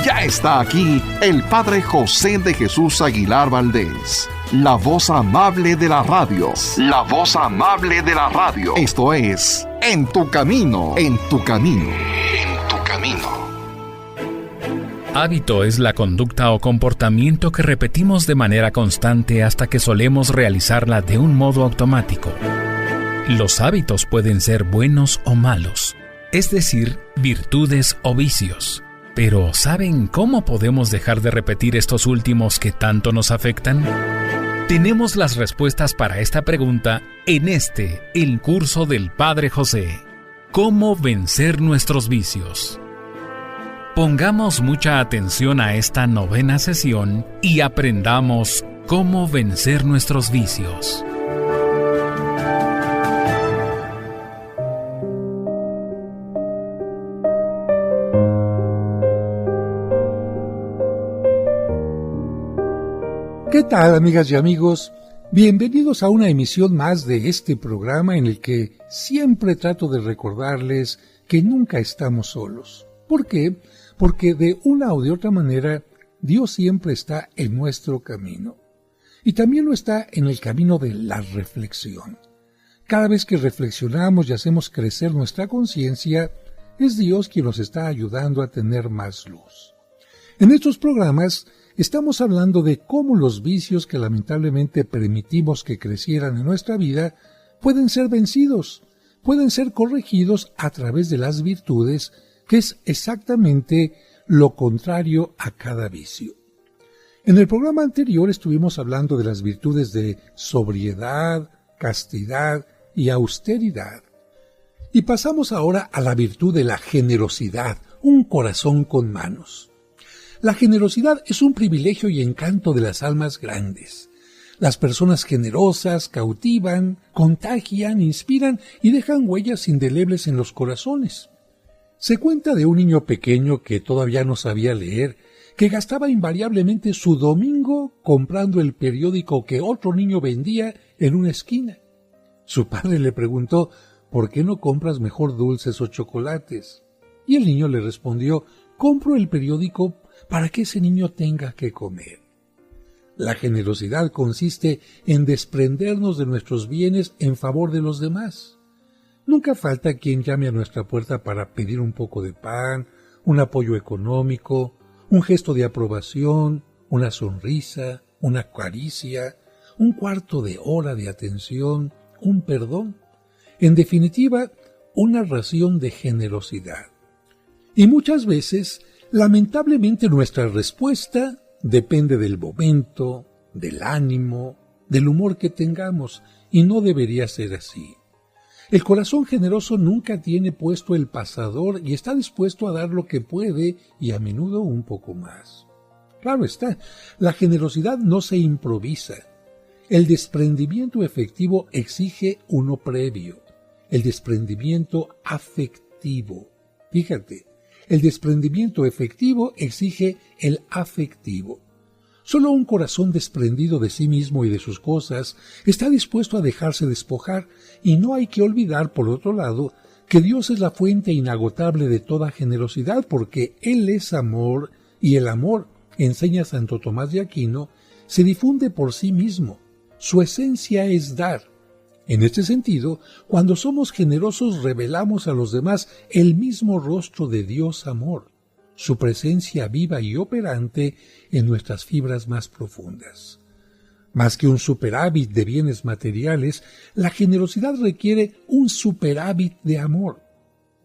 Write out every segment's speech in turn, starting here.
Ya está aquí el Padre José de Jesús Aguilar Valdés, la voz amable de la radio. La voz amable de la radio. Esto es En tu Camino, en tu Camino, en tu Camino. Hábito es la conducta o comportamiento que repetimos de manera constante hasta que solemos realizarla de un modo automático. Los hábitos pueden ser buenos o malos, es decir, virtudes o vicios. Pero ¿saben cómo podemos dejar de repetir estos últimos que tanto nos afectan? Tenemos las respuestas para esta pregunta en el curso del Padre José. ¿Cómo vencer nuestros vicios? Pongamos mucha atención a esta 9ª sesión y aprendamos cómo vencer nuestros vicios. ¿Qué tal, amigas y amigos? Bienvenidos a una emisión más de este programa en el que siempre trato de recordarles que nunca estamos solos. ¿Por qué? Porque de una o de otra manera, Dios siempre está en nuestro camino. Y también lo está en el camino de la reflexión. Cada vez que reflexionamos y hacemos crecer nuestra conciencia, es Dios quien nos está ayudando a tener más luz. En estos programas estamos hablando de cómo los vicios que lamentablemente permitimos que crecieran en nuestra vida pueden ser vencidos, pueden ser corregidos a través de las virtudes, que es exactamente lo contrario a cada vicio. En el programa anterior estuvimos hablando de las virtudes de sobriedad, castidad y austeridad. Y pasamos ahora a la virtud de la generosidad, un corazón con manos. La generosidad es un privilegio y encanto de las almas grandes. Las personas generosas cautivan, contagian, inspiran y dejan huellas indelebles en los corazones. Se cuenta de un niño pequeño que todavía no sabía leer, que gastaba invariablemente su domingo comprando el periódico que otro niño vendía en una esquina. Su padre le preguntó, ¿por qué no compras mejor dulces o chocolates? Y el niño le respondió, compro el periódico para que ese niño tenga que comer. La generosidad consiste en desprendernos de nuestros bienes en favor de los demás. Nunca falta quien llame a nuestra puerta para pedir un poco de pan, un apoyo económico, un gesto de aprobación, una sonrisa, una caricia, un cuarto de hora de atención, un perdón. En definitiva, una ración de generosidad. Y muchas veces, lamentablemente, nuestra respuesta depende del momento, del ánimo, del humor que tengamos, y no debería ser así. El corazón generoso nunca tiene puesto el pasador y está dispuesto a dar lo que puede y a menudo un poco más. Claro está, la generosidad no se improvisa. El desprendimiento efectivo exige uno previo, el desprendimiento afectivo. Fíjate, el desprendimiento efectivo exige el afectivo. Solo un corazón desprendido de sí mismo y de sus cosas está dispuesto a dejarse despojar, y no hay que olvidar, por otro lado, que Dios es la fuente inagotable de toda generosidad, porque Él es amor, y el amor, enseña Santo Tomás de Aquino, se difunde por sí mismo. Su esencia es dar. En este sentido, cuando somos generosos revelamos a los demás el mismo rostro de Dios amor, su presencia viva y operante en nuestras fibras más profundas. Más que un superávit de bienes materiales, la generosidad requiere un superávit de amor.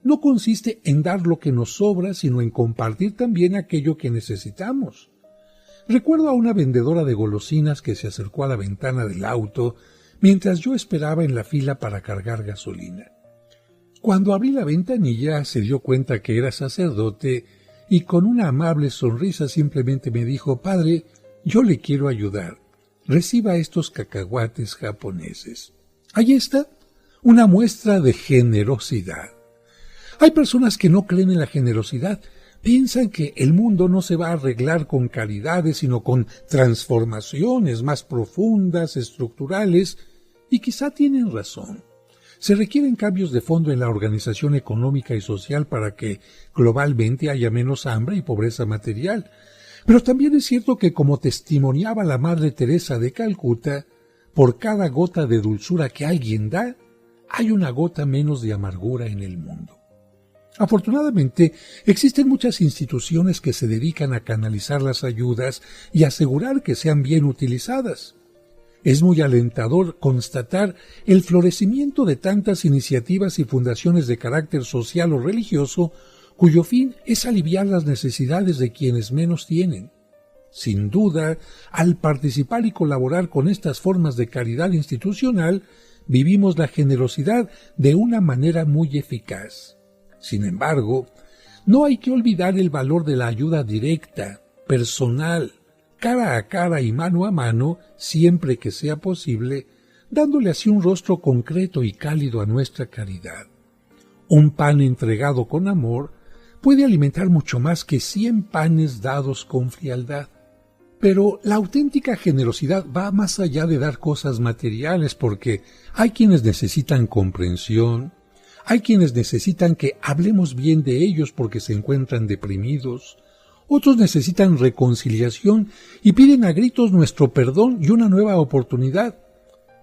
No consiste en dar lo que nos sobra, sino en compartir también aquello que necesitamos. Recuerdo a una vendedora de golosinas que se acercó a la ventana del auto mientras yo esperaba en la fila para cargar gasolina. Cuando abrí la ventanilla se dio cuenta que era sacerdote y con una amable sonrisa simplemente me dijo, «Padre, yo le quiero ayudar. Reciba estos cacahuates japoneses». Ahí está, una muestra de generosidad. Hay personas que no creen en la generosidad. Piensan que el mundo no se va a arreglar con caridades, sino con transformaciones más profundas, estructurales, y quizá tienen razón. Se requieren cambios de fondo en la organización económica y social para que globalmente haya menos hambre y pobreza material. Pero también es cierto que, como testimoniaba la Madre Teresa de Calcuta, por cada gota de dulzura que alguien da, hay una gota menos de amargura en el mundo. Afortunadamente, existen muchas instituciones que se dedican a canalizar las ayudas y asegurar que sean bien utilizadas. Es muy alentador constatar el florecimiento de tantas iniciativas y fundaciones de carácter social o religioso cuyo fin es aliviar las necesidades de quienes menos tienen. Sin duda, al participar y colaborar con estas formas de caridad institucional, vivimos la generosidad de una manera muy eficaz. Sin embargo, no hay que olvidar el valor de la ayuda directa, personal, cara a cara y mano a mano, siempre que sea posible, dándole así un rostro concreto y cálido a nuestra caridad. Un pan entregado con amor puede alimentar mucho más que 100 panes dados con frialdad. Pero la auténtica generosidad va más allá de dar cosas materiales, porque hay quienes necesitan comprensión, hay quienes necesitan que hablemos bien de ellos porque se encuentran deprimidos, otros necesitan reconciliación y piden a gritos nuestro perdón y una nueva oportunidad.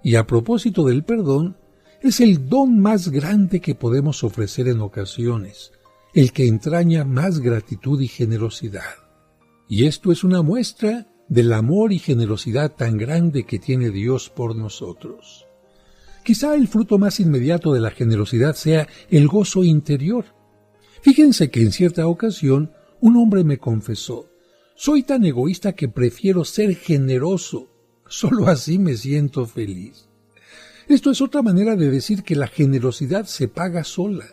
Y a propósito del perdón, es el don más grande que podemos ofrecer en ocasiones, el que entraña más gratitud y generosidad. Y esto es una muestra del amor y generosidad tan grande que tiene Dios por nosotros. Quizá el fruto más inmediato de la generosidad sea el gozo interior. Fíjense que en cierta ocasión un hombre me confesó: soy tan egoísta que prefiero ser generoso, solo así me siento feliz. Esto es otra manera de decir que la generosidad se paga sola,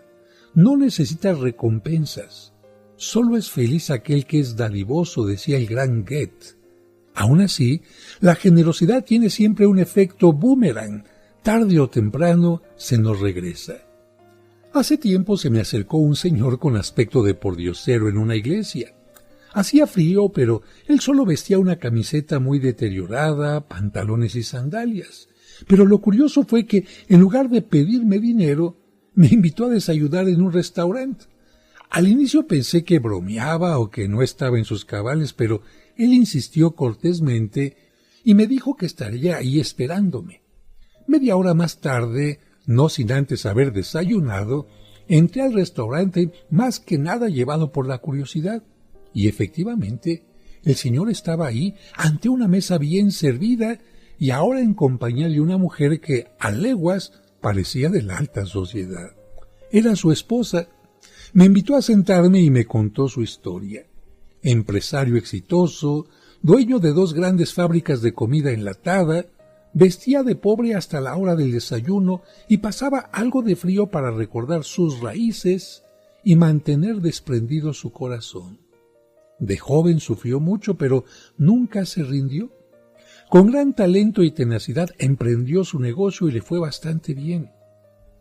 no necesita recompensas. Solo es feliz aquel que es dadivoso, decía el gran Goethe. Aún así, la generosidad tiene siempre un efecto boomerang, tarde o temprano se nos regresa. Hace tiempo se me acercó un señor con aspecto de pordiosero en una iglesia. Hacía frío, pero él solo vestía una camiseta muy deteriorada, pantalones y sandalias. Pero lo curioso fue que, en lugar de pedirme dinero, me invitó a desayunar en un restaurante. Al inicio pensé que bromeaba o que no estaba en sus cabales, pero él insistió cortésmente y me dijo que estaría ahí esperándome. Media hora más tarde, no sin antes haber desayunado, entré al restaurante más que nada llevado por la curiosidad. Y efectivamente, el señor estaba ahí ante una mesa bien servida y ahora en compañía de una mujer que a leguas parecía de la alta sociedad. Era su esposa. Me invitó a sentarme y me contó su historia. Empresario exitoso, dueño de 2 grandes fábricas de comida enlatada, vestía de pobre hasta la hora del desayuno y pasaba algo de frío para recordar sus raíces y mantener desprendido su corazón. De joven sufrió mucho, pero nunca se rindió. Con gran talento y tenacidad emprendió su negocio y le fue bastante bien.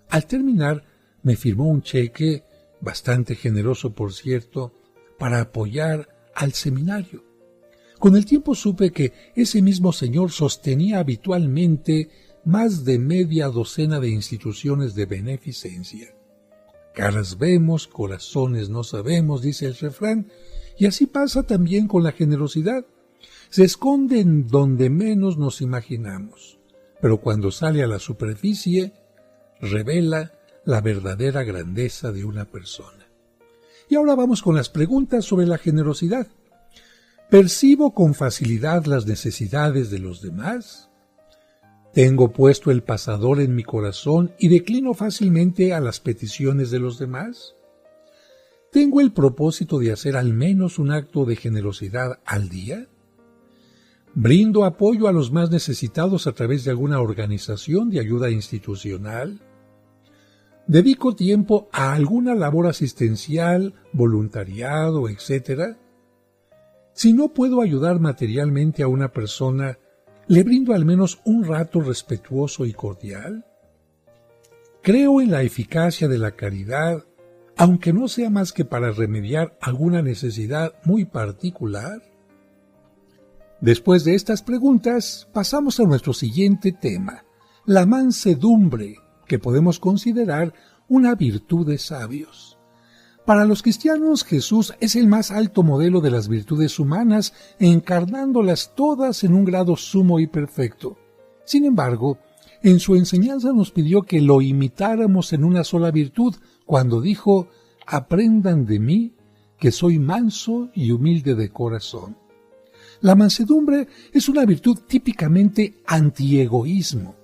Al terminar, me firmó un cheque, bastante generoso por cierto, para apoyar al seminario. Con el tiempo supe que ese mismo señor sostenía habitualmente más de media docena de instituciones de beneficencia. Caras vemos, corazones no sabemos, dice el refrán, y así pasa también con la generosidad. Se esconde en donde menos nos imaginamos, pero cuando sale a la superficie, revela la verdadera grandeza de una persona. Y ahora vamos con las preguntas sobre la generosidad. ¿Percibo con facilidad las necesidades de los demás? ¿Tengo puesto el pasador en mi corazón y declino fácilmente a las peticiones de los demás? ¿Tengo el propósito de hacer al menos un acto de generosidad al día? ¿Brindo apoyo a los más necesitados a través de alguna organización de ayuda institucional? ¿Dedico tiempo a alguna labor asistencial, voluntariado, etc.? Si no puedo ayudar materialmente a una persona, ¿le brindo al menos un rato respetuoso y cordial? ¿Creo en la eficacia de la caridad, aunque no sea más que para remediar alguna necesidad muy particular? Después de estas preguntas, pasamos a nuestro siguiente tema, la mansedumbre, que podemos considerar una virtud de sabios. Para los cristianos, Jesús es el más alto modelo de las virtudes humanas, encarnándolas todas en un grado sumo y perfecto. Sin embargo, en su enseñanza nos pidió que lo imitáramos en una sola virtud, cuando dijo: «Aprendan de mí, que soy manso y humilde de corazón». La mansedumbre es una virtud típicamente antiegoísmo.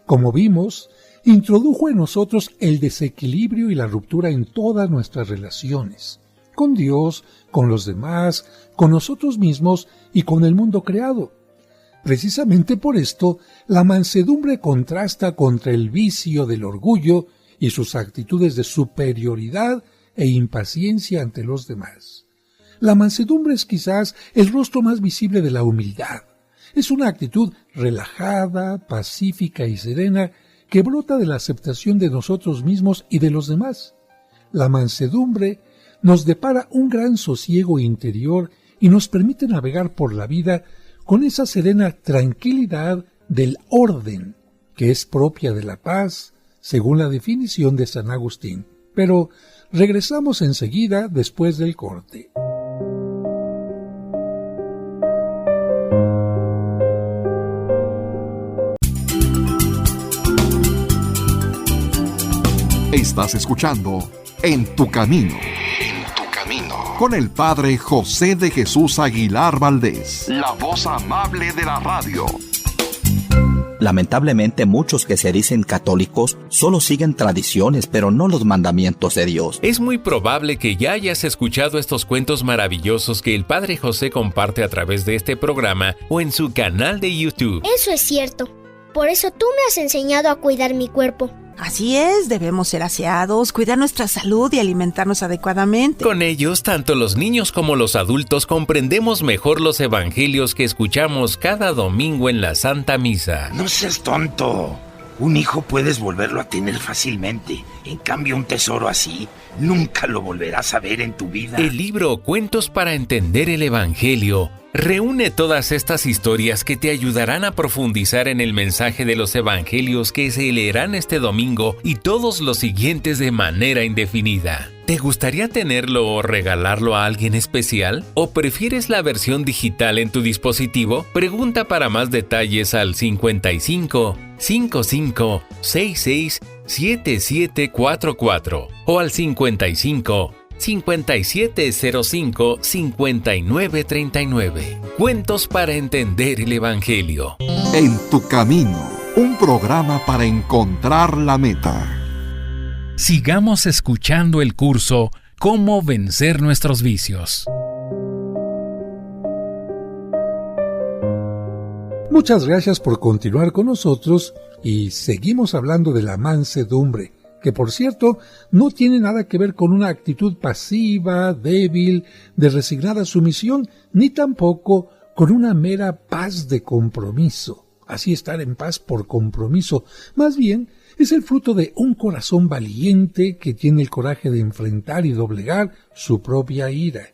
Como vimos, introdujo en nosotros el desequilibrio y la ruptura en todas nuestras relaciones, con Dios, con los demás, con nosotros mismos y con el mundo creado. Precisamente por esto, la mansedumbre contrasta contra el vicio del orgullo y sus actitudes de superioridad e impaciencia ante los demás. La mansedumbre es quizás el rostro más visible de la humildad. Es una actitud relajada, pacífica y serena que brota de la aceptación de nosotros mismos y de los demás. La mansedumbre nos depara un gran sosiego interior y nos permite navegar por la vida con esa serena tranquilidad del orden, que es propia de la paz, según la definición de San Agustín. Pero regresamos enseguida después del corte. Estás escuchando En tu Camino. Con el Padre José de Jesús Aguilar Valdés, la voz amable de la radio. Lamentablemente, muchos que se dicen católicos solo siguen tradiciones, pero no los mandamientos de Dios. Es muy probable que ya hayas escuchado estos cuentos maravillosos que el Padre José comparte a través de este programa o en su canal de YouTube. Eso es cierto. Por eso tú me has enseñado a cuidar mi cuerpo. Así es, debemos ser aseados, cuidar nuestra salud y alimentarnos adecuadamente. Con ellos, tanto los niños como los adultos comprendemos mejor los evangelios que escuchamos cada domingo en la Santa Misa. No seas tonto. Un hijo puedes volverlo a tener fácilmente. En cambio, un tesoro así nunca lo volverás a ver en tu vida. El libro Cuentos para entender el Evangelio reúne todas estas historias que te ayudarán a profundizar en el mensaje de los evangelios que se leerán este domingo y todos los siguientes de manera indefinida. ¿Te gustaría tenerlo o regalarlo a alguien especial? ¿O prefieres la versión digital en tu dispositivo? Pregunta para más detalles al 55 55 66 7744 o al 55 5705 5939. Cuentos para entender el Evangelio. En tu Camino, un programa para encontrar la meta. Sigamos escuchando el curso Cómo vencer nuestros vicios. Muchas gracias por continuar con nosotros y seguimos hablando de la mansedumbre, que por cierto no tiene nada que ver con una actitud pasiva, débil, de resignada sumisión, ni tampoco con una mera paz de compromiso, así estar en paz por compromiso. Más bien, es el fruto de un corazón valiente que tiene el coraje de enfrentar y doblegar su propia ira.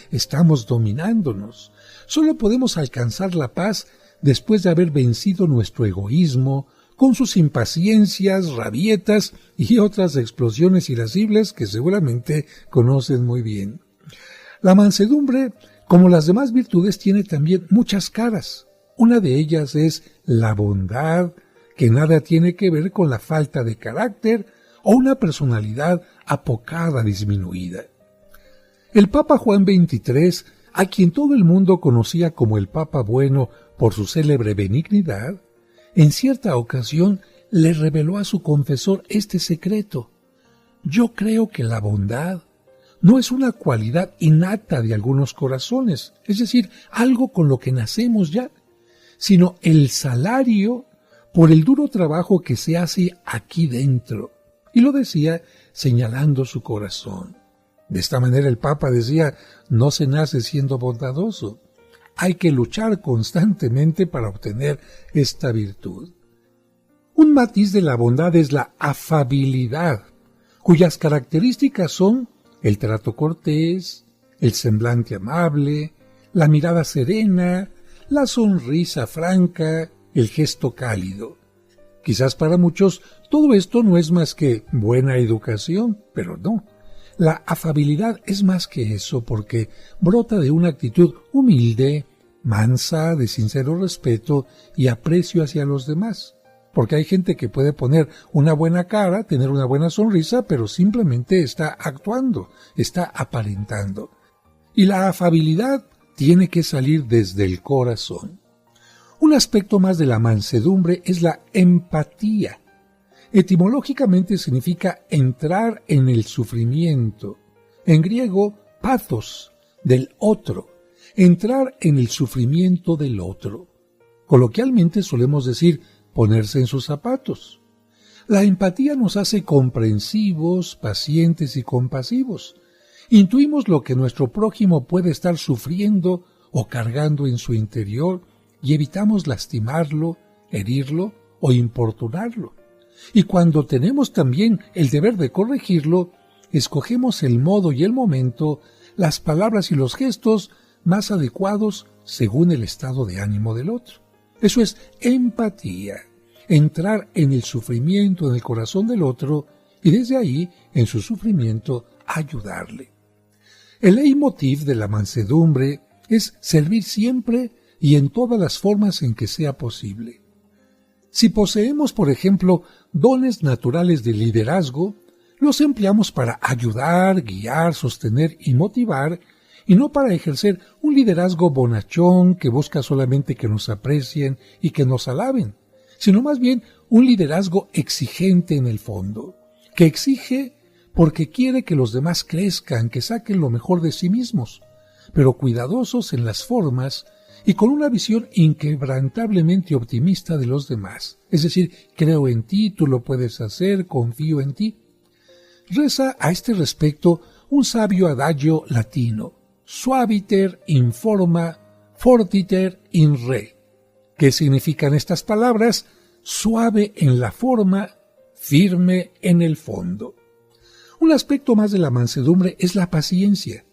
Estamos dominándonos. Solo podemos alcanzar la paz después de haber vencido nuestro egoísmo, con sus impaciencias, rabietas y otras explosiones irascibles que seguramente conocen muy bien. La mansedumbre, como las demás virtudes, tiene también muchas caras. Una de ellas es la bondad, que nada tiene que ver con la falta de carácter o una personalidad apocada, disminuida. El Papa Juan XXIII, a quien todo el mundo conocía como el Papa Bueno por su célebre benignidad, en cierta ocasión le reveló a su confesor este secreto: yo creo que la bondad no es una cualidad innata de algunos corazones, es decir, algo con lo que nacemos ya, sino el salario por el duro trabajo que se hace aquí dentro. Y lo decía señalando su corazón. De esta manera el Papa decía, no se nace siendo bondadoso. Hay que luchar constantemente para obtener esta virtud. Un matiz de la bondad es la afabilidad, cuyas características son el trato cortés, el semblante amable, la mirada serena, la sonrisa franca, el gesto cálido. Quizás para muchos todo esto no es más que buena educación, pero no. La afabilidad es más que eso porque brota de una actitud humilde, mansa, de sincero respeto y aprecio hacia los demás. Porque hay gente que puede poner una buena cara, tener una buena sonrisa, pero simplemente está actuando, está aparentando. Y la afabilidad tiene que salir desde el corazón. Un aspecto más de la mansedumbre es la empatía. Etimológicamente significa entrar en el sufrimiento. En griego, pathos, del otro. Entrar en el sufrimiento del otro. Coloquialmente solemos decir ponerse en sus zapatos. La empatía nos hace comprensivos, pacientes y compasivos. Intuimos lo que nuestro prójimo puede estar sufriendo o cargando en su interior y evitamos lastimarlo, herirlo o importunarlo. Y cuando tenemos también el deber de corregirlo, escogemos el modo y el momento, las palabras y los gestos más adecuados según el estado de ánimo del otro. Eso es empatía, entrar en el sufrimiento, en el corazón del otro y desde ahí, en su sufrimiento, ayudarle. El leitmotiv de la mansedumbre es servir siempre y en todas las formas en que sea posible. Si poseemos, por ejemplo, dones naturales de liderazgo, los empleamos para ayudar, guiar, sostener y motivar, y no para ejercer un liderazgo bonachón que busca solamente que nos aprecien y que nos alaben, sino más bien un liderazgo exigente en el fondo, que exige porque quiere que los demás crezcan, que saquen lo mejor de sí mismos, pero cuidadosos en las formas y con una visión inquebrantablemente optimista de los demás. Es decir, creo en ti, tú lo puedes hacer, confío en ti. Reza a este respecto un sabio adagio latino, suaviter in forma, fortiter in re. ¿Qué significan estas palabras? Suave en la forma, firme en el fondo. Un aspecto más de la mansedumbre es la paciencia.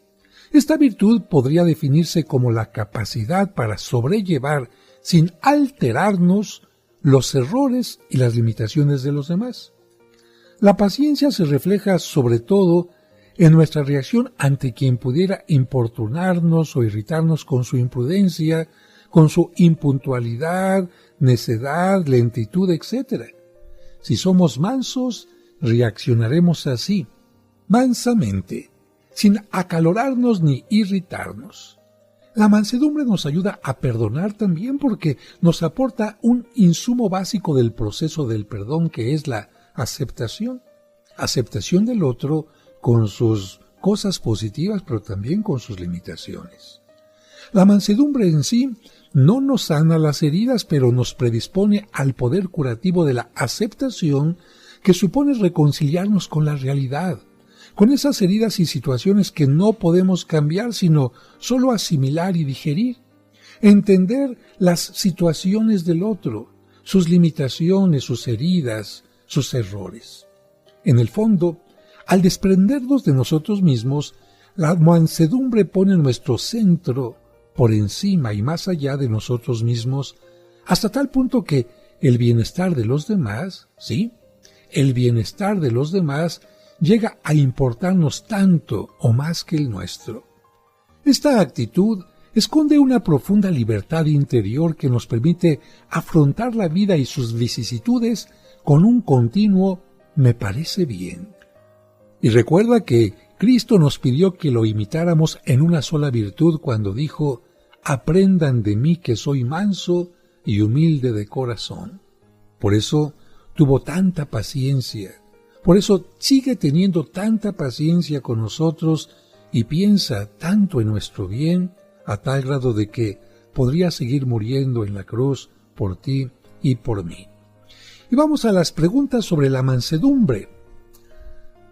Esta virtud podría definirse como la capacidad para sobrellevar sin alterarnos los errores y las limitaciones de los demás. La paciencia se refleja sobre todo en nuestra reacción ante quien pudiera importunarnos o irritarnos con su imprudencia, con su impuntualidad, necedad, lentitud, etc. Si somos mansos, reaccionaremos así, mansamente, sin acalorarnos ni irritarnos. La mansedumbre nos ayuda a perdonar también porque nos aporta un insumo básico del proceso del perdón que es la aceptación. Aceptación del otro con sus cosas positivas pero también con sus limitaciones. La mansedumbre en sí no nos sana las heridas pero nos predispone al poder curativo de la aceptación que supone reconciliarnos con la realidad, con esas heridas y situaciones que no podemos cambiar, sino solo asimilar y digerir, entender las situaciones del otro, sus limitaciones, sus heridas, sus errores. En el fondo, al desprendernos de nosotros mismos, la mansedumbre pone nuestro centro por encima y más allá de nosotros mismos, hasta tal punto que el bienestar de los demás, ¿sí?, el bienestar de los demás llega a importarnos tanto o más que el nuestro. Esta actitud esconde una profunda libertad interior que nos permite afrontar la vida y sus vicisitudes con un continuo «me parece bien». Y recuerda que Cristo nos pidió que lo imitáramos en una sola virtud cuando dijo «aprendan de mí que soy manso y humilde de corazón». Por eso tuvo tanta paciencia. Por eso sigue teniendo tanta paciencia con nosotros y piensa tanto en nuestro bien a tal grado de que podría seguir muriendo en la cruz por ti y por mí. Y vamos a las preguntas sobre la mansedumbre.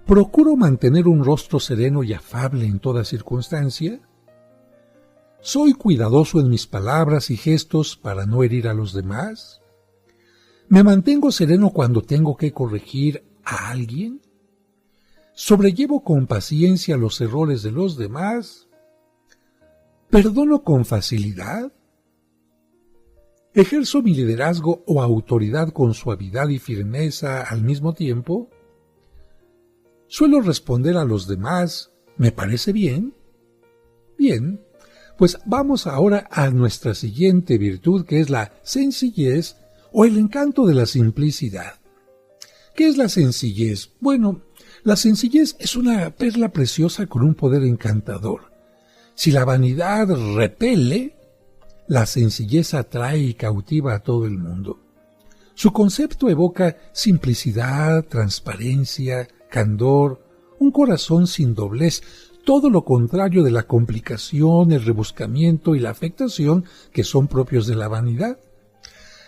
¿Procuro mantener un rostro sereno y afable en toda circunstancia? ¿Soy cuidadoso en mis palabras y gestos para no herir a los demás? ¿Me mantengo sereno cuando tengo que corregir a alguien? ¿Sobrellevo con paciencia los errores de los demás? ¿Perdono con facilidad? ¿Ejerzo mi liderazgo o autoridad con suavidad y firmeza al mismo tiempo? ¿Suelo responder a los demás? ¿Me parece bien? Bien, pues vamos ahora a nuestra siguiente virtud, que es la sencillez o el encanto de la simplicidad. ¿Qué es la sencillez? Bueno, la sencillez es una perla preciosa con un poder encantador. Si la vanidad repele, la sencillez atrae y cautiva a todo el mundo. Su concepto evoca simplicidad, transparencia, candor, un corazón sin doblez, todo lo contrario de la complicación, el rebuscamiento y la afectación que son propios de la vanidad.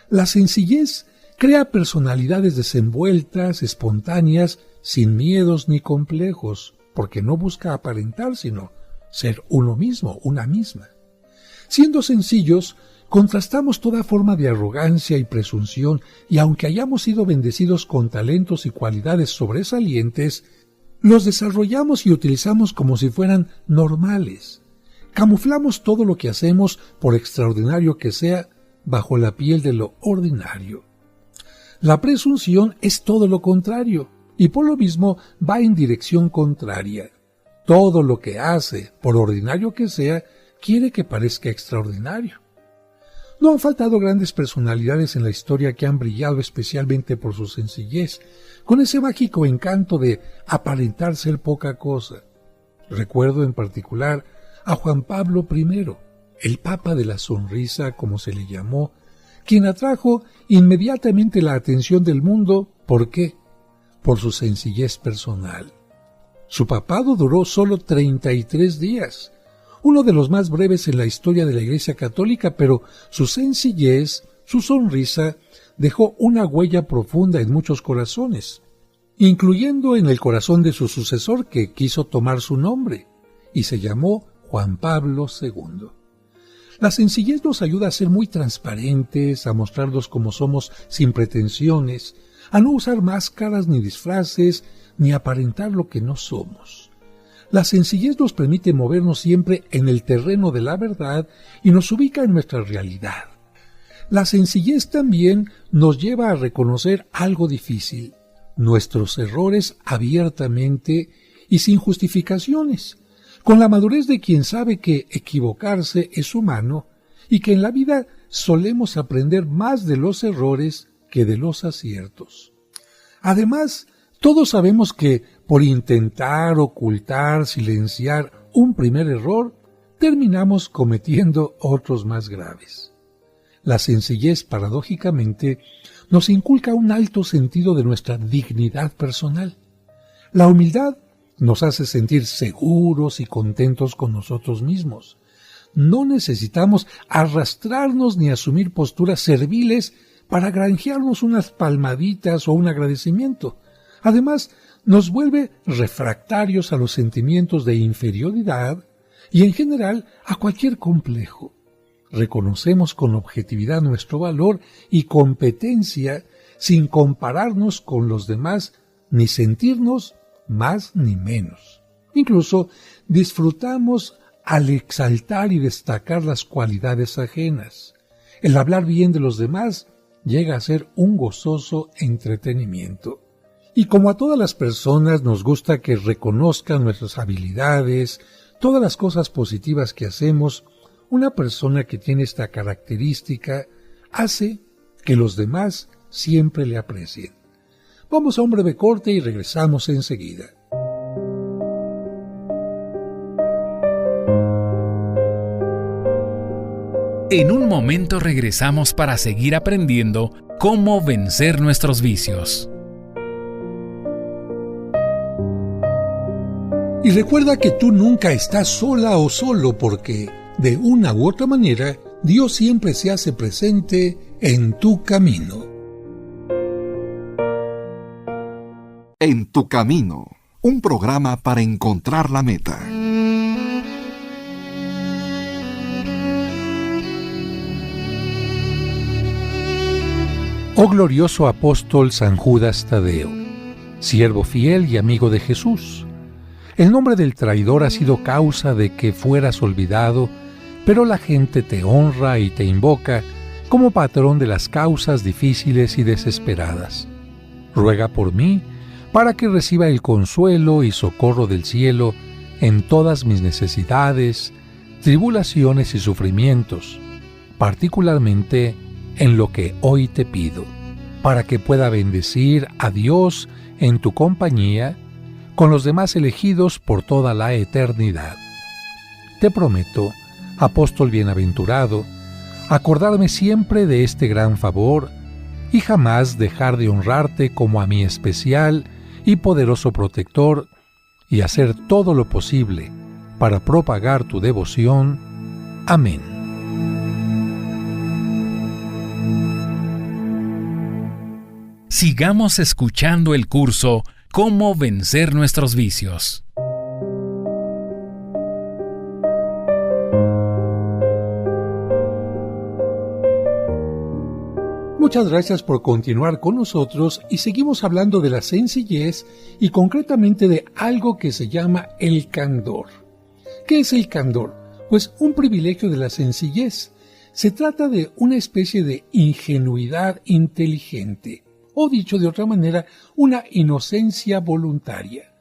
La sencillez crea personalidades desenvueltas, espontáneas, sin miedos ni complejos, porque no busca aparentar, sino ser uno mismo, una misma. Siendo sencillos, contrastamos toda forma de arrogancia y presunción, y aunque hayamos sido bendecidos con talentos y cualidades sobresalientes, los desarrollamos y utilizamos como si fueran normales. Camuflamos todo lo que hacemos, por extraordinario que sea, bajo la piel de lo ordinario. La presunción es todo lo contrario, y por lo mismo va en dirección contraria. Todo lo que hace, por ordinario que sea, quiere que parezca extraordinario. No han faltado grandes personalidades en la historia que han brillado especialmente por su sencillez, con ese mágico encanto de aparentar ser poca cosa. Recuerdo en particular a Juan Pablo I, el Papa de la Sonrisa, como se le llamó, quien atrajo inmediatamente la atención del mundo. ¿Por qué? Por su sencillez personal. Su papado duró solo 33 días, uno de los más breves en la historia de la Iglesia Católica, pero su sencillez, su sonrisa, dejó una huella profunda en muchos corazones, incluyendo en el corazón de su sucesor, que quiso tomar su nombre, y se llamó Juan Pablo II. La sencillez nos ayuda a ser muy transparentes, a mostrarnos como somos sin pretensiones, a no usar máscaras ni disfraces, ni aparentar lo que no somos. La sencillez nos permite movernos siempre en el terreno de la verdad y nos ubica en nuestra realidad. La sencillez también nos lleva a reconocer algo difícil, nuestros errores abiertamente y sin justificaciones, con la madurez de quien sabe que equivocarse es humano y que en la vida solemos aprender más de los errores que de los aciertos. Además, todos sabemos que por intentar ocultar, silenciar un primer error, terminamos cometiendo otros más graves. La sencillez, paradójicamente, nos inculca un alto sentido de nuestra dignidad personal. La humildad nos hace sentir seguros y contentos con nosotros mismos. No necesitamos arrastrarnos ni asumir posturas serviles para granjearnos unas palmaditas o un agradecimiento. Además, nos vuelve refractarios a los sentimientos de inferioridad y en general a cualquier complejo. Reconocemos con objetividad nuestro valor y competencia sin compararnos con los demás ni sentirnos más ni menos. Incluso disfrutamos al exaltar y destacar las cualidades ajenas. El hablar bien de los demás llega a ser un gozoso entretenimiento. Y como a todas las personas nos gusta que reconozcan nuestras habilidades, todas las cosas positivas que hacemos, una persona que tiene esta característica hace que los demás siempre le aprecien. Vamos a un breve corte y regresamos enseguida. En un momento regresamos para seguir aprendiendo cómo vencer nuestros vicios. Y recuerda que tú nunca estás sola o solo, porque de una u otra manera Dios siempre se hace presente en tu camino. En tu camino, un programa para encontrar la meta. Oh glorioso apóstol San Judas Tadeo, siervo fiel y amigo de Jesús. El nombre del traidor ha sido causa de que fueras olvidado, pero la gente te honra y te invoca, como patrón de las causas difíciles y desesperadas. Ruega por mí para que reciba el consuelo y socorro del cielo en todas mis necesidades, tribulaciones y sufrimientos, particularmente en lo que hoy te pido, para que pueda bendecir a Dios en tu compañía con los demás elegidos por toda la eternidad. Te prometo, apóstol bienaventurado, acordarme siempre de este gran favor y jamás dejar de honrarte como a mi especial y poderoso protector, y hacer todo lo posible para propagar tu devoción. Amén. Sigamos escuchando el curso Cómo vencer nuestros vicios. Muchas gracias por continuar con nosotros y seguimos hablando de la sencillez y concretamente de algo que se llama el candor. ¿Qué es el candor? Pues un privilegio de la sencillez. Se trata de una especie de ingenuidad inteligente, o dicho de otra manera, una inocencia voluntaria.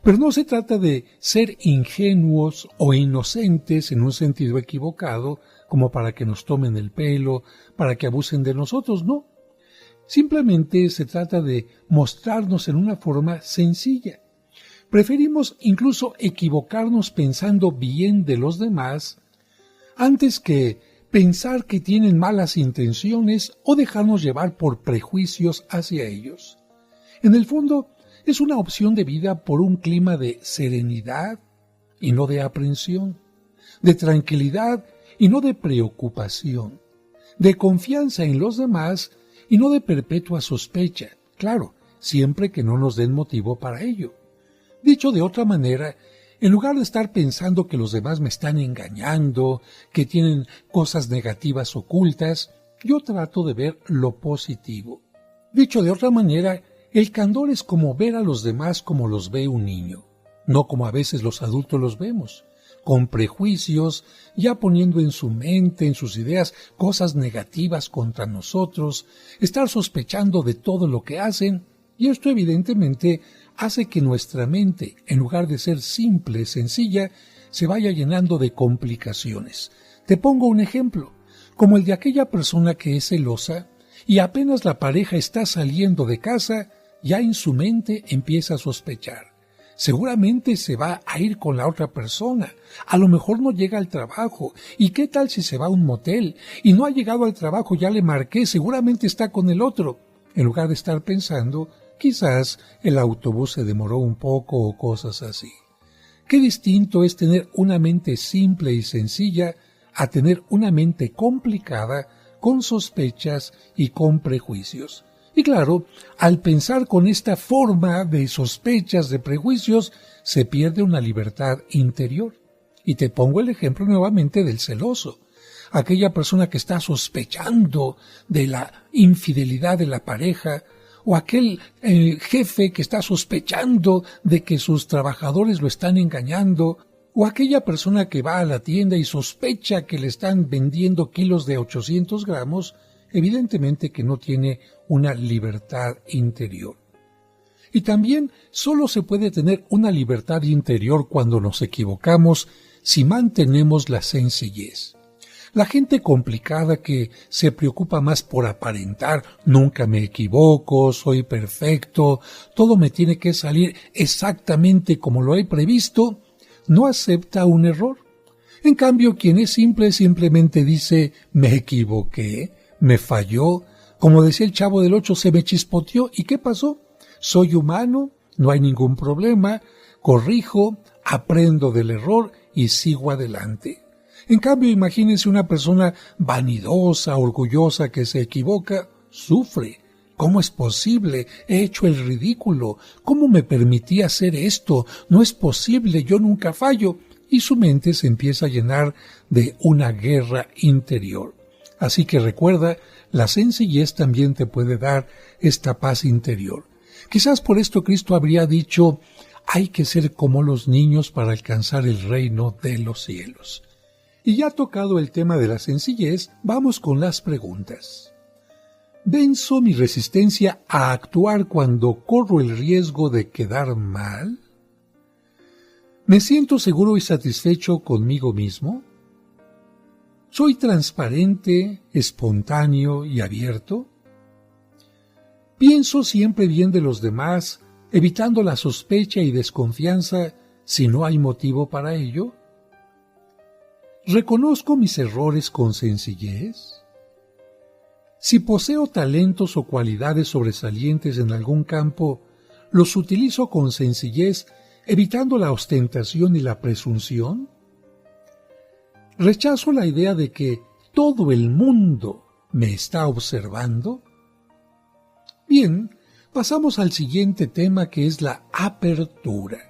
Pero no se trata de ser ingenuos o inocentes en un sentido equivocado, como para que nos tomen el pelo, para que abusen de nosotros, no. Simplemente se trata de mostrarnos en una forma sencilla. Preferimos incluso equivocarnos pensando bien de los demás, antes que pensar que tienen malas intenciones o dejarnos llevar por prejuicios hacia ellos. En el fondo, es una opción de vida por un clima de serenidad y no de aprensión, de tranquilidad y no de preocupación, de confianza en los demás y no de perpetua sospecha, claro, siempre que no nos den motivo para ello. Dicho de otra manera, en lugar de estar pensando que los demás me están engañando, que tienen cosas negativas ocultas, yo trato de ver lo positivo. Dicho de otra manera, el candor es como ver a los demás como los ve un niño, no como a veces los adultos los vemos, con prejuicios, ya poniendo en su mente, en sus ideas, cosas negativas contra nosotros, estar sospechando de todo lo que hacen, y esto evidentemente hace que nuestra mente, en lugar de ser simple, sencilla, se vaya llenando de complicaciones. Te pongo un ejemplo, como el de aquella persona que es celosa, y apenas la pareja está saliendo de casa, ya en su mente empieza a sospechar. Seguramente se va a ir con la otra persona, a lo mejor no llega al trabajo, y qué tal si se va a un motel, y no ha llegado al trabajo, ya le marqué, seguramente está con el otro, en lugar de estar pensando, quizás el autobús se demoró un poco o cosas así. Qué distinto es tener una mente simple y sencilla a tener una mente complicada, con sospechas y con prejuicios. Y claro, al pensar con esta forma de sospechas, de prejuicios, se pierde una libertad interior. Y te pongo el ejemplo nuevamente del celoso. Aquella persona que está sospechando de la infidelidad de la pareja, o aquel jefe que está sospechando de que sus trabajadores lo están engañando, o aquella persona que va a la tienda y sospecha que le están vendiendo kilos de 800 gramos, evidentemente que no tiene una libertad interior. Y también solo se puede tener una libertad interior cuando nos equivocamos si mantenemos la sencillez. La gente complicada que se preocupa más por aparentar, nunca me equivoco, soy perfecto, todo me tiene que salir exactamente como lo he previsto, no acepta un error. En cambio, quien es simple simplemente dice, me equivoqué, me falló, como decía el Chavo del Ocho, se me chispoteó, ¿y qué pasó? Soy humano, no hay ningún problema, corrijo, aprendo del error y sigo adelante. En cambio, imagínense una persona vanidosa, orgullosa, que se equivoca, sufre. ¿Cómo es posible? He hecho el ridículo. ¿Cómo me permití hacer esto? No es posible, yo nunca fallo. Y su mente se empieza a llenar de una guerra interior. Así que recuerda, la sencillez también te puede dar esta paz interior. Quizás por esto Cristo habría dicho, hay que ser como los niños para alcanzar el reino de los cielos. Y ya tocado el tema de la sencillez, vamos con las preguntas. ¿Venzo mi resistencia a actuar cuando corro el riesgo de quedar mal? ¿Me siento seguro y satisfecho conmigo mismo? ¿Soy transparente, espontáneo y abierto? ¿Pienso siempre bien de los demás, evitando la sospecha y desconfianza si no hay motivo para ello? ¿Reconozco mis errores con sencillez? Si poseo talentos o cualidades sobresalientes en algún campo, ¿los utilizo con sencillez, evitando la ostentación y la presunción? ¿Rechazo la idea de que todo el mundo me está observando? Bien, pasamos al siguiente tema, que es la apertura.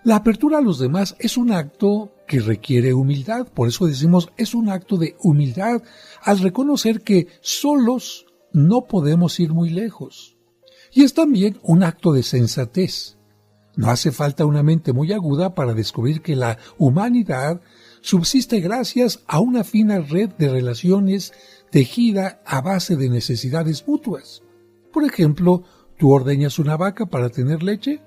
La apertura a los demás es un acto que requiere humildad, por eso decimos es un acto de humildad al reconocer que solos no podemos ir muy lejos. Y es también un acto de sensatez. No hace falta una mente muy aguda para descubrir que la humanidad subsiste gracias a una fina red de relaciones tejida a base de necesidades mutuas. Por ejemplo, tú ordeñas una vaca para tener leche,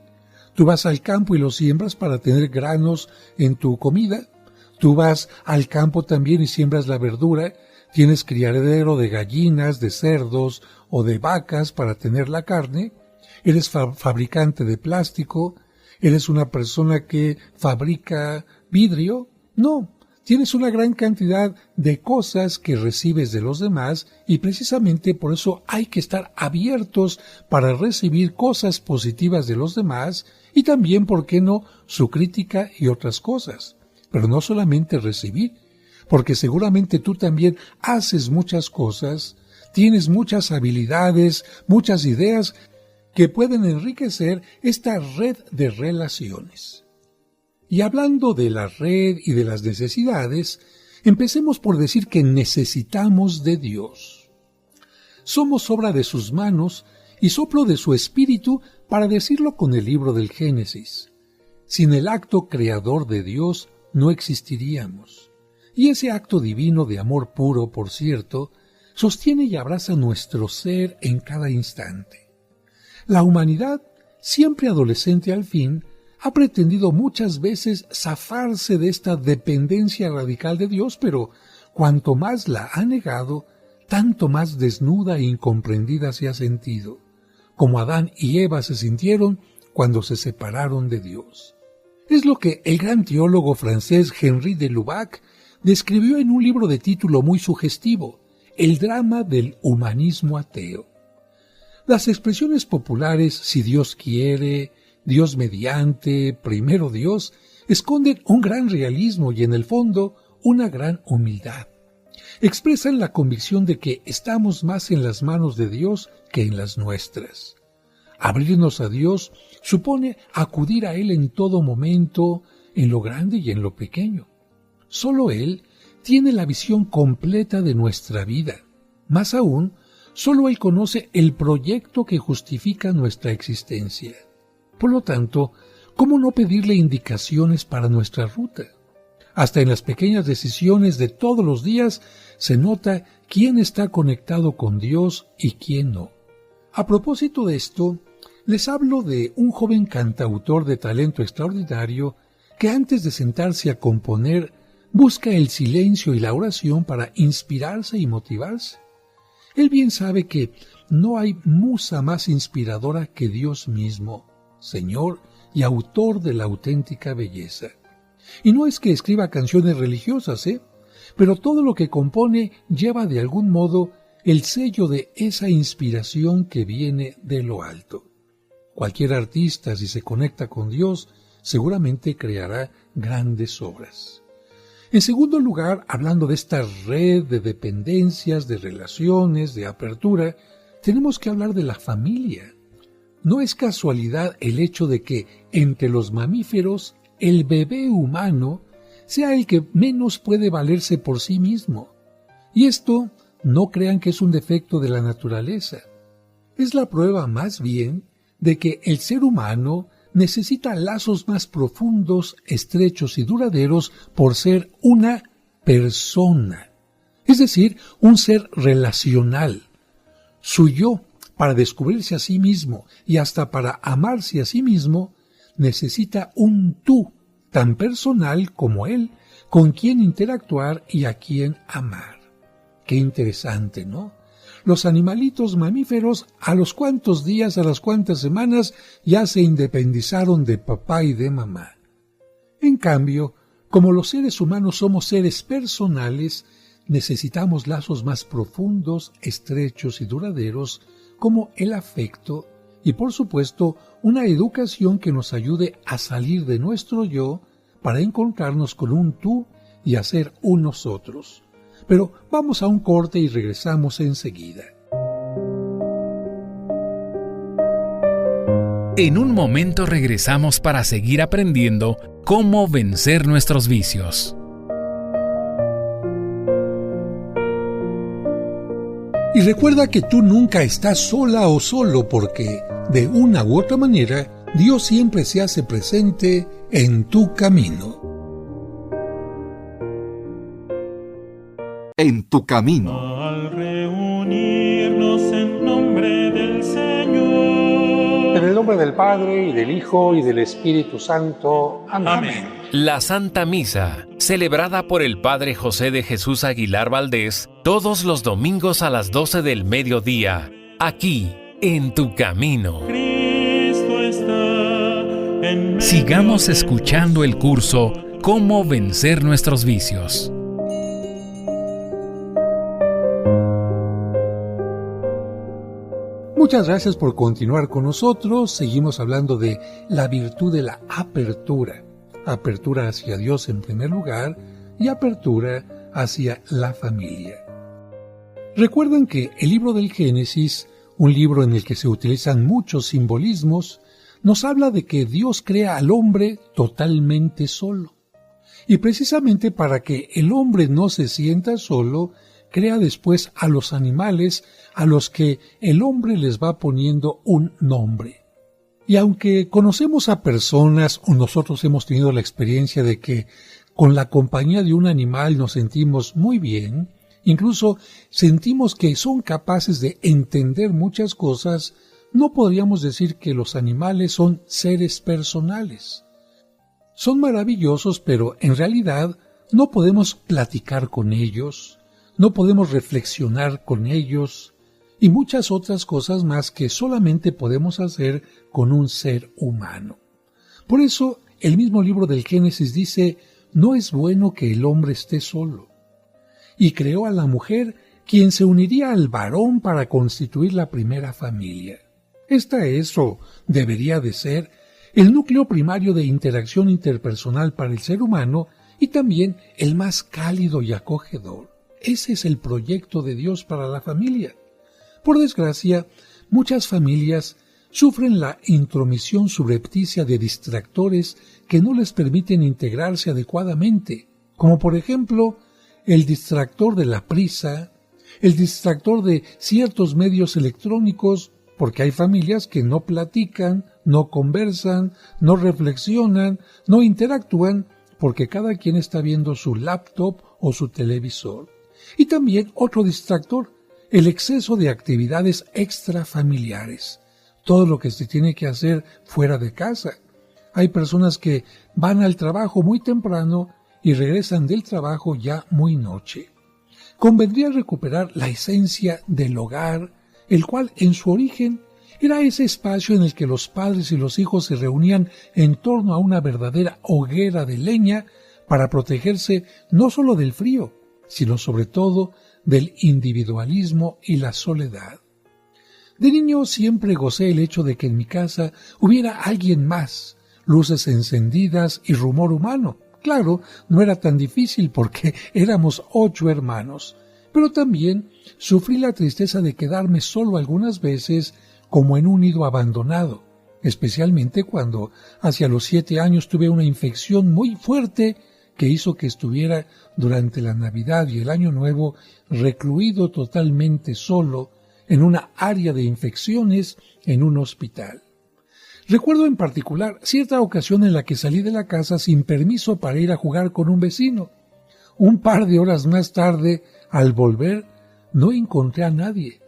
tú vas al campo y lo siembras para tener granos en tu comida, tú vas al campo también y siembras la verdura, tienes criadero de gallinas, de cerdos o de vacas para tener la carne, eres fabricante de plástico, eres una persona que fabrica vidrio. No, tienes una gran cantidad de cosas que recibes de los demás y precisamente por eso hay que estar abiertos para recibir cosas positivas de los demás y también, ¿por qué no?, su crítica y otras cosas. Pero no solamente recibir, porque seguramente tú también haces muchas cosas, tienes muchas habilidades, muchas ideas que pueden enriquecer esta red de relaciones. Y hablando de la red y de las necesidades, empecemos por decir que necesitamos de Dios. Somos obra de sus manos y soplo de su espíritu, para decirlo con el libro del Génesis. Sin el acto creador de Dios no existiríamos. Y ese acto divino de amor puro, por cierto, sostiene y abraza nuestro ser en cada instante. La humanidad, siempre adolescente al fin, ha pretendido muchas veces zafarse de esta dependencia radical de Dios, pero cuanto más la ha negado, tanto más desnuda e incomprendida se ha sentido, como Adán y Eva se sintieron cuando se separaron de Dios. Es lo que el gran teólogo francés Henri de Lubac describió en un libro de título muy sugestivo, El drama del humanismo ateo. Las expresiones populares, si Dios quiere, Dios mediante, primero Dios, esconden un gran realismo y en el fondo una gran humildad. Expresan la convicción de que estamos más en las manos de Dios que en las nuestras. Abrirnos a Dios supone acudir a Él en todo momento, en lo grande y en lo pequeño. Solo Él tiene la visión completa de nuestra vida. Más aún, solo Él conoce el proyecto que justifica nuestra existencia. Por lo tanto, ¿cómo no pedirle indicaciones para nuestra ruta? Hasta en las pequeñas decisiones de todos los días se nota quién está conectado con Dios y quién no. A propósito de esto, les hablo de un joven cantautor de talento extraordinario que antes de sentarse a componer busca el silencio y la oración para inspirarse y motivarse. Él bien sabe que no hay musa más inspiradora que Dios mismo, Señor y autor de la auténtica belleza. Y no es que escriba canciones religiosas, pero todo lo que compone lleva de algún modo el sello de esa inspiración que viene de lo alto. Cualquier artista, si se conecta con Dios, seguramente creará grandes obras. En segundo lugar, hablando de esta red de dependencias, de relaciones, de apertura, tenemos que hablar de la familia. No es casualidad el hecho de que entre los mamíferos el bebé humano sea el que menos puede valerse por sí mismo. Y esto no crean que es un defecto de la naturaleza. Es la prueba más bien de que el ser humano necesita lazos más profundos, estrechos y duraderos por ser una persona, es decir, un ser relacional. Su yo, para descubrirse a sí mismo y hasta para amarse a sí mismo, necesita un tú tan personal como él, con quien interactuar y a quien amar. Qué interesante, ¿no? Los animalitos mamíferos a los cuantos días, a las cuantas semanas, ya se independizaron de papá y de mamá. En cambio, como los seres humanos somos seres personales, necesitamos lazos más profundos, estrechos y duraderos, como el afecto y, por supuesto, una educación que nos ayude a salir de nuestro yo para encontrarnos con un tú y hacer un nosotros. Pero vamos a un corte y regresamos enseguida. En un momento regresamos para seguir aprendiendo cómo vencer nuestros vicios. Y recuerda que tú nunca estás sola o solo porque, de una u otra manera, Dios siempre se hace presente en tu camino. En tu camino. Al reunirnos en nombre del Señor. En el nombre del Padre, y del Hijo, y del Espíritu Santo. Amén. Amén. La Santa Misa, celebrada por el Padre José de Jesús Aguilar Valdés, todos los domingos a las 12 del mediodía, aquí, en tu camino. Cristo está en medio. Sigamos escuchando el curso Cómo vencer nuestros vicios. Muchas gracias por continuar con nosotros. Seguimos hablando de la virtud de la apertura. Apertura hacia Dios en primer lugar y apertura hacia la familia. Recuerden que el libro del Génesis, un libro en el que se utilizan muchos simbolismos, nos habla de que Dios crea al hombre totalmente solo. Y precisamente para que el hombre no se sienta solo, crea después a los animales a los que el hombre les va poniendo un nombre. Y aunque conocemos a personas o nosotros hemos tenido la experiencia de que con la compañía de un animal nos sentimos muy bien, incluso sentimos que son capaces de entender muchas cosas, no podríamos decir que los animales son seres personales. Son maravillosos, pero en realidad no podemos platicar con ellos, no podemos reflexionar con ellos, y muchas otras cosas más que solamente podemos hacer con un ser humano. Por eso, el mismo libro del Génesis dice, no es bueno que el hombre esté solo. Y creó a la mujer, quien se uniría al varón para constituir la primera familia. Esta es, o debería de ser, el núcleo primario de interacción interpersonal para el ser humano y también el más cálido y acogedor. Ese es el proyecto de Dios para la familia. Por desgracia, muchas familias sufren la intromisión subrepticia de distractores que no les permiten integrarse adecuadamente, como por ejemplo el distractor de la prisa, el distractor de ciertos medios electrónicos, porque hay familias que no platican, no conversan, no reflexionan, no interactúan, porque cada quien está viendo su laptop o su televisor. Y también otro distractor, el exceso de actividades extrafamiliares, todo lo que se tiene que hacer fuera de casa. Hay personas que van al trabajo muy temprano y regresan del trabajo ya muy noche. Convendría recuperar la esencia del hogar, el cual en su origen era ese espacio en el que los padres y los hijos se reunían en torno a una verdadera hoguera de leña para protegerse no solo del frío, sino sobre todo del individualismo y la soledad. De niño siempre gocé el hecho de que en mi casa hubiera alguien más, luces encendidas y rumor humano. Claro, no era tan difícil porque éramos 8 hermanos, pero también sufrí la tristeza de quedarme solo algunas veces como en un nido abandonado, especialmente cuando hacia los 7 años tuve una infección muy fuerte que hizo que estuviera durante la Navidad y el Año Nuevo recluido totalmente solo en una área de infecciones en un hospital. Recuerdo en particular cierta ocasión en la que salí de la casa sin permiso para ir a jugar con un vecino. Un par de horas más tarde, al volver, no encontré a nadie.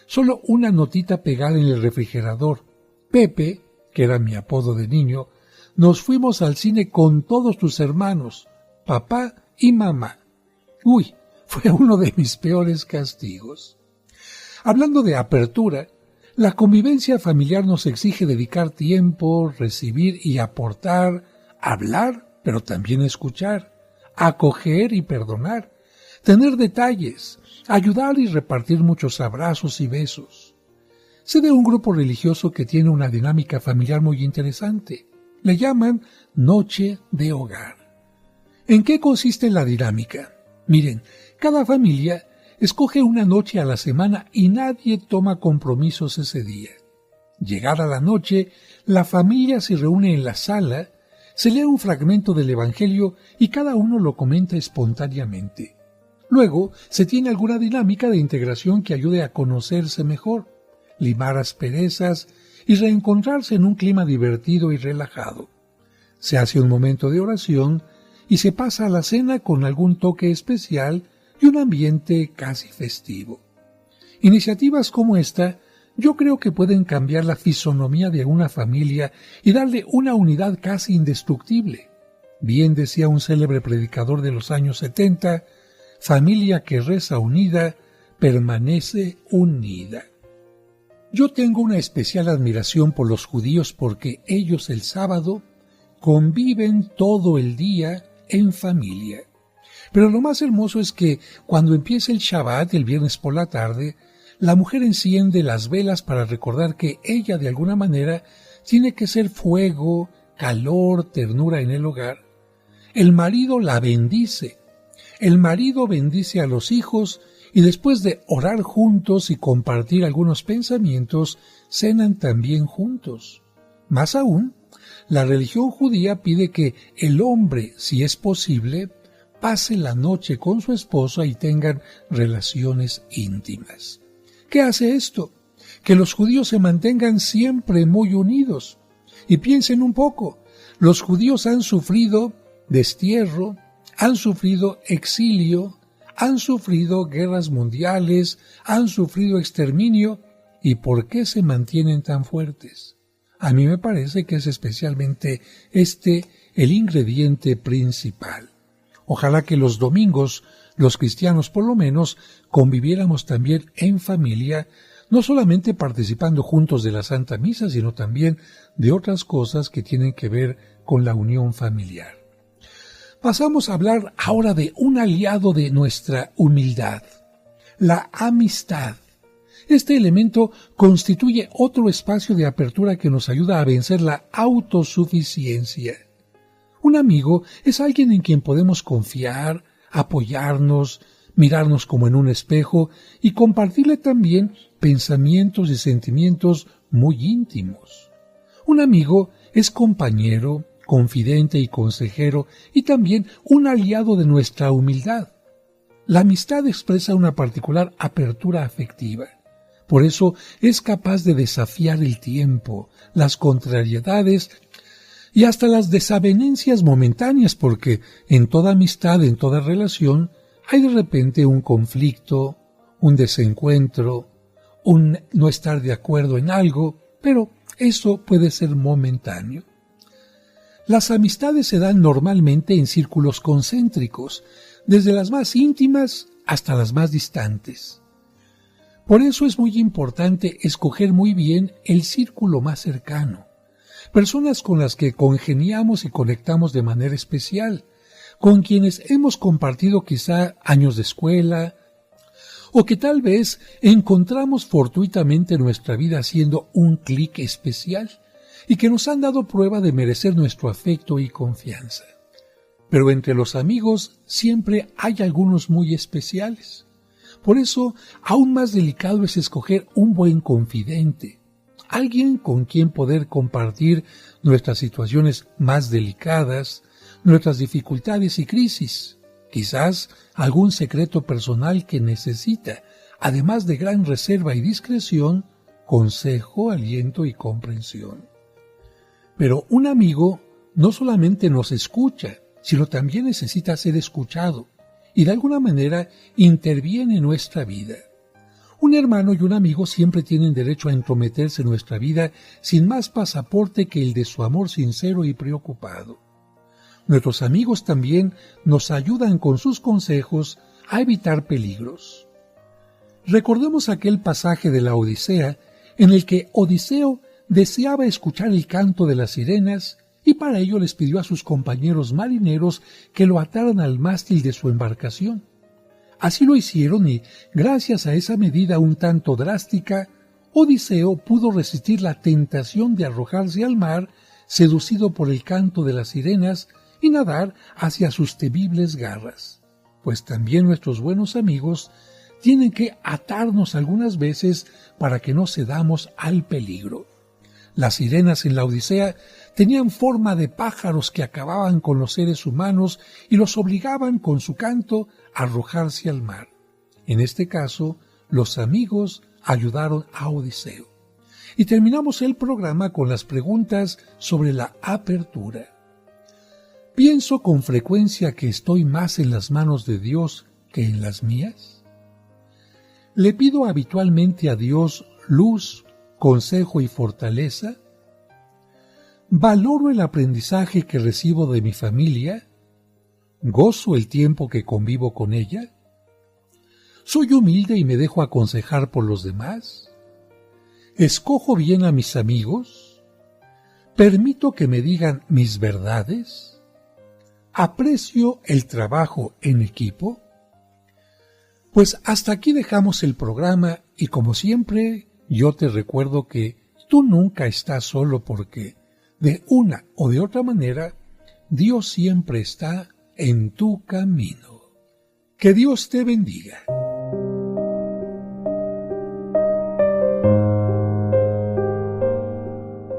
Solo una notita pegada en el refrigerador. Pepe, que era mi apodo de niño, nos fuimos al cine con todos tus hermanos, papá y mamá. Uy, fue uno de mis peores castigos. Hablando de apertura, la convivencia familiar nos exige dedicar tiempo, recibir y aportar, hablar, pero también escuchar, acoger y perdonar, tener detalles, ayudar y repartir muchos abrazos y besos. Sé de un grupo religioso que tiene una dinámica familiar muy interesante. Le llaman Noche de Hogar. ¿En qué consiste la dinámica? Miren, cada familia escoge una noche a la semana y nadie toma compromisos ese día. Llegada la noche, la familia se reúne en la sala, se lee un fragmento del Evangelio y cada uno lo comenta espontáneamente. Luego se tiene alguna dinámica de integración que ayude a conocerse mejor, limar asperezas y reencontrarse en un clima divertido y relajado. Se hace un momento de oración y se pasa a la cena con algún toque especial y un ambiente casi festivo. Iniciativas como esta yo creo que pueden cambiar la fisonomía de una familia y darle una unidad casi indestructible. Bien decía un célebre predicador de los años 70, familia que reza unida, permanece unida. Yo tengo una especial admiración por los judíos porque ellos el sábado conviven todo el día en familia. Pero lo más hermoso es que cuando empieza el Shabbat, el viernes por la tarde, la mujer enciende las velas para recordar que ella de alguna manera tiene que ser fuego, calor, ternura en el hogar. El marido la bendice. El marido bendice a los hijos y después de orar juntos y compartir algunos pensamientos, cenan también juntos. Más aún, la religión judía pide que el hombre, si es posible, pase la noche con su esposa y tengan relaciones íntimas. ¿Qué hace esto? Que los judíos se mantengan siempre muy unidos. Y piensen un poco, los judíos han sufrido destierro, han sufrido exilio, han sufrido guerras mundiales, han sufrido exterminio. ¿Y por qué se mantienen tan fuertes? A mí me parece que es especialmente el ingrediente principal. Ojalá que los domingos, los cristianos por lo menos, conviviéramos también en familia, no solamente participando juntos de la Santa Misa, sino también de otras cosas que tienen que ver con la unión familiar. Pasamos a hablar ahora de un aliado de nuestra humildad, la amistad. Este elemento constituye otro espacio de apertura que nos ayuda a vencer la autosuficiencia. Un amigo es alguien en quien podemos confiar, apoyarnos, mirarnos como en un espejo y compartirle también pensamientos y sentimientos muy íntimos. Un amigo es compañero, confidente y consejero y también un aliado de nuestra humildad. La amistad expresa una particular apertura afectiva. Por eso es capaz de desafiar el tiempo, las contrariedades y hasta las desavenencias momentáneas, porque en toda amistad, en toda relación, hay de repente un conflicto, un desencuentro, un no estar de acuerdo en algo, pero eso puede ser momentáneo. Las amistades se dan normalmente en círculos concéntricos, desde las más íntimas hasta las más distantes. Por eso es muy importante escoger muy bien el círculo más cercano. Personas con las que congeniamos y conectamos de manera especial, con quienes hemos compartido quizá años de escuela, o que tal vez encontramos fortuitamente en nuestra vida haciendo un clic especial y que nos han dado prueba de merecer nuestro afecto y confianza. Pero entre los amigos siempre hay algunos muy especiales. Por eso, aún más delicado es escoger un buen confidente, alguien con quien poder compartir nuestras situaciones más delicadas, nuestras dificultades y crisis, quizás algún secreto personal que necesita, además de gran reserva y discreción, consejo, aliento y comprensión. Pero un amigo no solamente nos escucha, sino también necesita ser escuchado, y de alguna manera interviene en nuestra vida. Un hermano y un amigo siempre tienen derecho a entrometerse en nuestra vida sin más pasaporte que el de su amor sincero y preocupado. Nuestros amigos también nos ayudan con sus consejos a evitar peligros. Recordemos aquel pasaje de la Odisea en el que Odiseo deseaba escuchar el canto de las sirenas y para ello les pidió a sus compañeros marineros que lo ataran al mástil de su embarcación. Así lo hicieron y, gracias a esa medida un tanto drástica, Odiseo pudo resistir la tentación de arrojarse al mar, seducido por el canto de las sirenas, y nadar hacia sus temibles garras. Pues también nuestros buenos amigos tienen que atarnos algunas veces para que no cedamos al peligro. Las sirenas en la Odisea tenían forma de pájaros que acababan con los seres humanos y los obligaban con su canto a arrojarse al mar. En este caso, los amigos ayudaron a Odiseo. Y terminamos el programa con las preguntas sobre la apertura. ¿Pienso con frecuencia que estoy más en las manos de Dios que en las mías? ¿Le pido habitualmente a Dios luz, consejo y fortaleza? ¿Valoro el aprendizaje que recibo de mi familia? ¿Gozo el tiempo que convivo con ella? ¿Soy humilde y me dejo aconsejar por los demás? ¿Escojo bien a mis amigos? ¿Permito que me digan mis verdades? ¿Aprecio el trabajo en equipo? Pues hasta aquí dejamos el programa y como siempre yo te recuerdo que tú nunca estás solo porque de una o de otra manera Dios siempre está en tu camino. Que Dios te bendiga.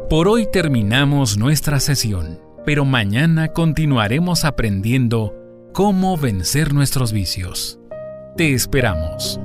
Por hoy terminamos nuestra sesión, pero mañana continuaremos aprendiendo cómo vencer nuestros vicios. Te esperamos.